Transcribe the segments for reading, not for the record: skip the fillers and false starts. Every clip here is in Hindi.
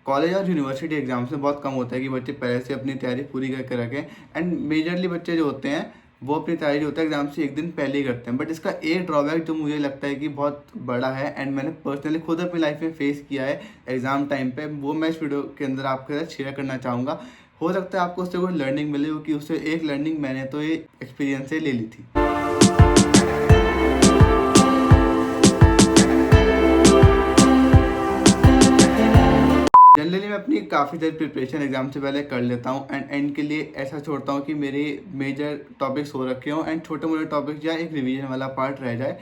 कॉलेज और यूनिवर्सिटी एग्जाम्स में बहुत कम होता है कि बच्चे पहले से अपनी तैयारी पूरी करके रखें। एंड मेजरली बच्चे जो होते हैं वो अपनी तैयारी जो होता है एग्जाम से एक दिन पहले ही करते हैं। बट इसका एक ड्रॉबैक जो मुझे लगता है कि बहुत बड़ा है एंड मैंने पर्सनली खुद अपनी लाइफ में फेस किया है एग्जाम टाइम पे, वो मैं इस वीडियो के अंदर आपके साथ शेयर करना चाहूँगा। हो सकता है आपको उससे कोई लर्निंग मिले, क्योंकि उससे एक लर्निंग मैंने तो ये एक्सपीरियंस से ले ली थी। जनरली मैं अपनी काफ़ी देर प्रिपरेशन एग्जाम से पहले कर लेता हूँ एंड एंड के लिए ऐसा छोड़ता हूँ कि मेरे मेजर टॉपिक्स हो रखे हों एंड छोटे मोटे टॉपिक्स या एक रिवीजन वाला पार्ट रह जाए।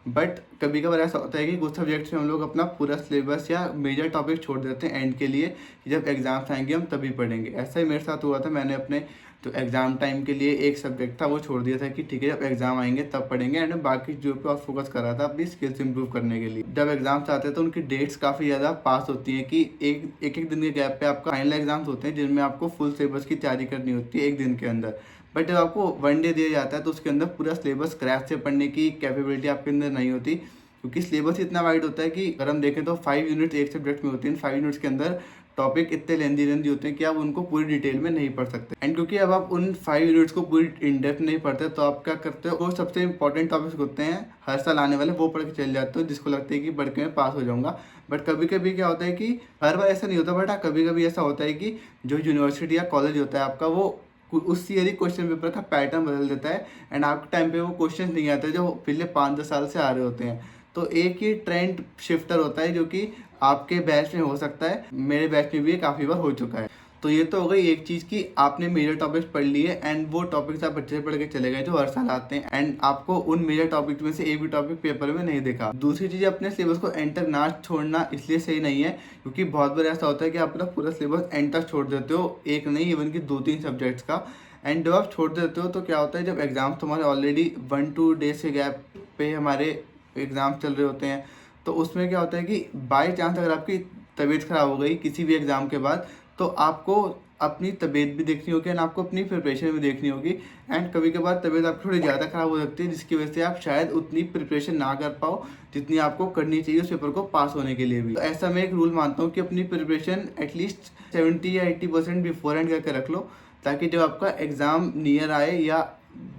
बट कभी कभार ऐसा होता है कि कुछ सब्जेक्ट्स में हम लोग अपना पूरा सिलेबस या मेजर टॉपिक छोड़ देते हैं एंड के लिए कि जब एग्ज़ाम्स आएंगे हम तभी पढ़ेंगे। ऐसा ही मेरे साथ हुआ था। मैंने अपने तो एग्ज़ाम टाइम के लिए एक सब्जेक्ट था वो छोड़ दिया था कि ठीक है जब एग्ज़ाम आएंगे तब पढ़ेंगे, एंड बाकी चीज़ों पे और फोकस कर रहा था अपनी स्किल्स इंप्रूव करने के लिए। जब एग्ज़ाम्स आते हैं तो उनकी डेट्स काफ़ी ज़्यादा पास होती हैं कि एक दिन के गैप पे आपका फाइनल एग्जाम्स होते हैं जिनमें आपको फुल सिलेबस की तैयारी करनी होती है एक दिन के अंदर। बट जब आपको वन डे दिया जाता है तो उसके अंदर पूरा सिलेबस क्रैश से पढ़ने की कैपेबिलिटी आपके अंदर नहीं होती, क्योंकि सिलेबस इतना वाइड होता है कि अगर हम देखें तो 5 यूनिट्स एक सब्जेक्ट में होती हैं। 5 यूनिट्स के अंदर टॉपिक इतने लेंदी होते हैं कि आप उनको पूरी डिटेल में नहीं पढ़ सकते। एंड क्योंकि अब आप उन 5 यूनिट्स को पूरी इन डेप्थ नहीं पढ़ते तो आप क्या करते हो, वो सबसे इंपॉर्टेंट टॉपिक्स होते हैं हर साल आने वाले, वो पढ़ के चले जाते हो जिसको लगता है कि पढ़ के मैं पास हो जाऊंगा। बट कभी कभी क्या होता है कि हर बार ऐसा नहीं होता, बट हाँ कभी कभी ऐसा होता है कि जो यूनिवर्सिटी या कॉलेज होता है आपका वो उस ईयर ही क्वेश्चन पेपर का पैटर्न बदल देता है एंड आपके टाइम पे वो क्वेश्चन नहीं आते जो पिछले 5-10 साल से आ रहे होते हैं। तो एक ही ट्रेंड शिफ्टर होता है जो कि आपके बैच में हो सकता है, मेरे बैच में भी काफ़ी बार हो चुका है। तो ये तो हो गई एक चीज़ कि आपने मेजर टॉपिक्स पढ़ लिए एंड वो टॉपिक्स आप अच्छे से पढ़ के चले गए जो हर साल आते हैं एंड आपको उन मेजर टॉपिक्स में से एक भी टॉपिक पेपर में नहीं देखा। दूसरी चीज़, अपने सिलेबस को एंड तक ना छोड़ना इसलिए सही नहीं है क्योंकि बहुत बार ऐसा होता है कि आप अपना पूरा सिलेबस एंड तक छोड़ देते हो, एक नहीं इवन कि 2-3 सब्जेक्ट्स का। एंड जब आप छोड़ देते हो तो क्या होता है, जब एग्जाम्स तुम्हारे ऑलरेडी 1-2 डेज के गैप पे हमारे एग्ज़ाम चल रहे होते हैं तो उसमें क्या होता है कि बाई चांस अगर आपकी तबीयत ख़राब हो गई किसी भी एग्ज़ाम के बाद तो आपको अपनी तबीयत भी देखनी होगी एंड आपको अपनी प्रिपरेशन भी देखनी होगी। एंड कभी कभार तबीयत आपकी थोड़ी ज़्यादा ख़राब हो सकती है जिसकी वजह से आप शायद उतनी प्रिपरेशन ना कर पाओ जितनी आपको करनी चाहिए उस पेपर को पास होने के लिए भी। तो ऐसा मैं एक रूल मानता हूँ कि अपनी प्रिपरेशन एटलीस्ट 70 या 80% बिफोर हैंड करके रख लो, ताकि जब आपका एग्ज़ाम नियर आए या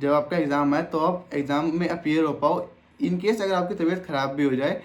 जब आपका एग्ज़ाम आए तो आप एग्ज़ाम में अपीयर हो पाओ। इन केस अगर आपकी तबीयत ख़राब भी हो जाए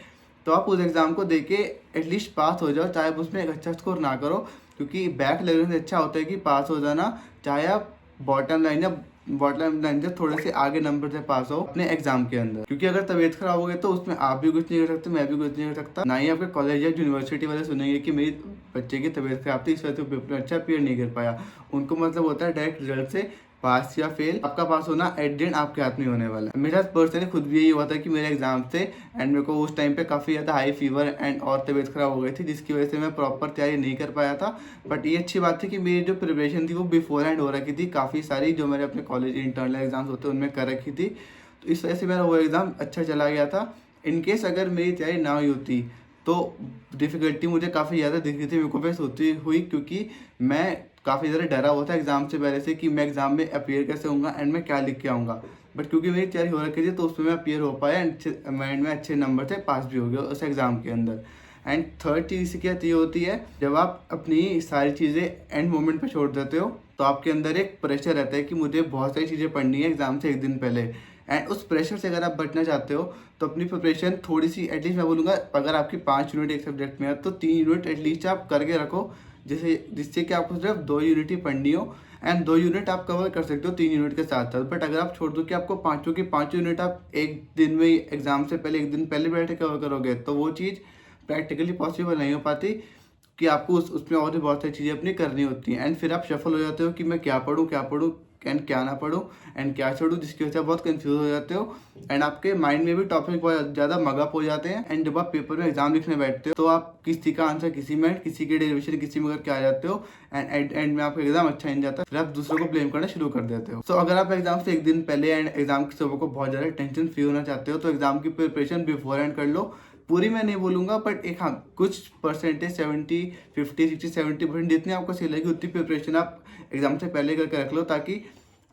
तो आप उस एग्ज़ाम को दे के एटलीस्ट पास हो जाओ, चाहे आप उसमें एक अच्छा स्कोर ना करो, क्योंकि बैक लगने से अच्छा होता है कि पास हो जाना, चाहे आप बॉटम लाइन से थोड़े से आगे नंबर से पास हो अपने एग्जाम के अंदर। क्योंकि अगर तबीयत खराब हो गई तो उसमें आप भी कुछ नहीं कर सकते, मैं भी कुछ नहीं कर सकता, ना ही आपके कॉलेज या यूनिवर्सिटी वाले सुनेंगे कि मेरी बच्चे की तबीयत खराब थी इस वजह से पेपर अच्छा अपीयर नहीं कर पाया। उनको मतलब होता है डायरेक्ट रिजल्ट से पास या फेल, आपका पास होना एट द एंड आपके हाथ में होने वाला है। मेरे साथ पर्सनली खुद भी यही हुआ था कि मेरे एग्जाम थे एंड मेरे को उस टाइम पे काफ़ी ज़्यादा हाई फीवर एंड और तबीयत खराब हो गई थी जिसकी वजह से मैं प्रॉपर तैयारी नहीं कर पाया था। बट ये अच्छी बात थी कि मेरी जो प्रिपरेशन थी वो बिफोर हैंड हो रखी थी, काफ़ी सारी जो मैंने अपने कॉलेज इंटरनल एग्जाम्स होते हैं उनमें कर रखी थी, तो इस वजह से मेरा वो एग्ज़ाम अच्छा चला गया था। इनकेस अगर मेरी तैयारी ना हुई होती तो डिफ़िकल्टी मुझे काफ़ी ज़्यादा दिख रही थी, मेरे को फेस होती हुई, क्योंकि मैं काफ़ी ज़्यादा डरा हुआ था एग्ज़ाम से पहले से कि मैं एग्ज़ाम में अपीयर कैसे होऊंगा एंड मैं क्या लिख के आऊँगा। बट क्योंकि मेरी तैयारी हो रखी थी तो उसमें मैं अपीयर हो पाया एंड मैं अच्छे नंबर से पास भी हो गया उस एग्ज़ाम के अंदर। एंड थर्ड चीज़ इसकी क्या होती है, जब आप अपनी सारी चीज़ें एंड मोमेंट पे छोड़ देते हो तो आपके अंदर एक प्रेशर रहता है कि मुझे बहुत सारी चीज़ें पढ़नी है एग्ज़ाम से एक दिन पहले। एंड उस प्रेशर से अगर आप बचना चाहते हो तो अपनी प्रिपरेशन थोड़ी सी एटलीस्ट, मैं बोलूँगा अगर आपकी 5 यूनिट एक सब्जेक्ट में है तो 3 यूनिट एटलीस्ट आप करके रखो, जिससे कि आपको सिर्फ 2 यूनिट ही पढ़नी हो एंड 2 यूनिट आप कवर कर सकते हो 3 यूनिट के साथ साथ। बट अगर आप छोड़ दो कि आपको पाँचों की 5 यूनिट आप एक दिन में एग्जाम से पहले एक दिन पहले बैठ के कवर करोगे तो वो चीज़ प्रैक्टिकली पॉसिबल नहीं हो पाती, कि आपको उसमें और भी बहुत सारी चीज़ें अपनी करनी होती हैं एंड फिर आप सफल हो जाते हो कि मैं क्या पढ़ूँ एंड क्या ना पढ़ूँ एंड क्या छोड़ूँ, जिसकी वजह से आप बहुत कंफ्यूज हो जाते हो एंड आपके माइंड में भी टॉपिक बहुत ज़्यादा मगअप हो जाते हैं। एंड जब आप पेपर में एग्जाम लिखने बैठते हो तो आप किसी का आंसर किसी में, किसी के डेरिवेशन किसी में करके आ जाते हो एंड एंड में आपका एग्जाम अच्छा नहीं जाता, फिर आप दूसरों को ब्लेम करना शुरू कर देते हो। तो अगर आप एग्जाम से एक दिन पहले एंड एग्जाम के सुबह को बहुत ज़्यादा टेंशन फ्री होना चाहते हो तो एग्जाम की प्रिपरेशन बिफोर हैंड कर लो। पूरी मैं नहीं बोलूँगा बट एक हाँ कुछ परसेंटेज 70, 50, 60, 70% जितनी आपको सही लगी उतनी प्रिपरेशन आप एग्जाम से पहले करके रख लो, ताकि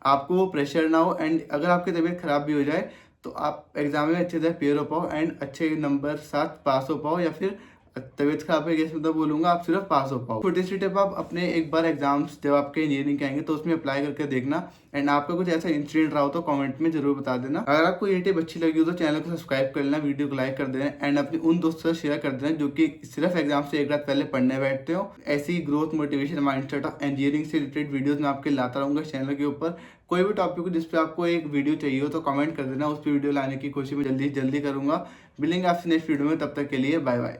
आपको वो प्रेशर ना हो एंड अगर आपकी तबीयत खराब भी हो जाए तो आप एग्जाम में अच्छे से अपीयर हो पाओ एंड अच्छे नंबर साथ पास हो पाओ या फिर तबीयत खराब है केस में तो बोलूँगा आप सिर्फ पास हो पाओ। छोटी सी टिप, आप अपने एक बार एग्जाम्स जब आपके इंजीनियरिंग के आएंगे तो उसमें अप्लाई करके देखना, एंड आपका कुछ ऐसा इंसिडेंट रहा हो तो कमेंट में जरूर बता देना। अगर आपको ये टिप अच्छी लगी हो तो चैनल को सब्सक्राइब कर लेना, वीडियो को लाइक कर देना, एंड अपने उन दोस्तों से शेयर कर देना जो कि सिर्फ एग्जाम से एक रात पहले पढ़ने बैठते हो। ऐसी ग्रोथ, मोटिवेशन, माइंडसेट और इंजीनियरिंग से रिलेटेड वीडियोस मैं आपके लाता रहूँगा चैनल के ऊपर। कोई भी टॉपिक हो जिस पे आपको एक वीडियो चाहिए हो तो कमेंट कर देना, उस पर वीडियो लाने की कोशिश मैं जल्दी करूँगा। मिलेंगे आपसे नेक्स्ट वीडियो में, तब तक के लिए बाय बाय।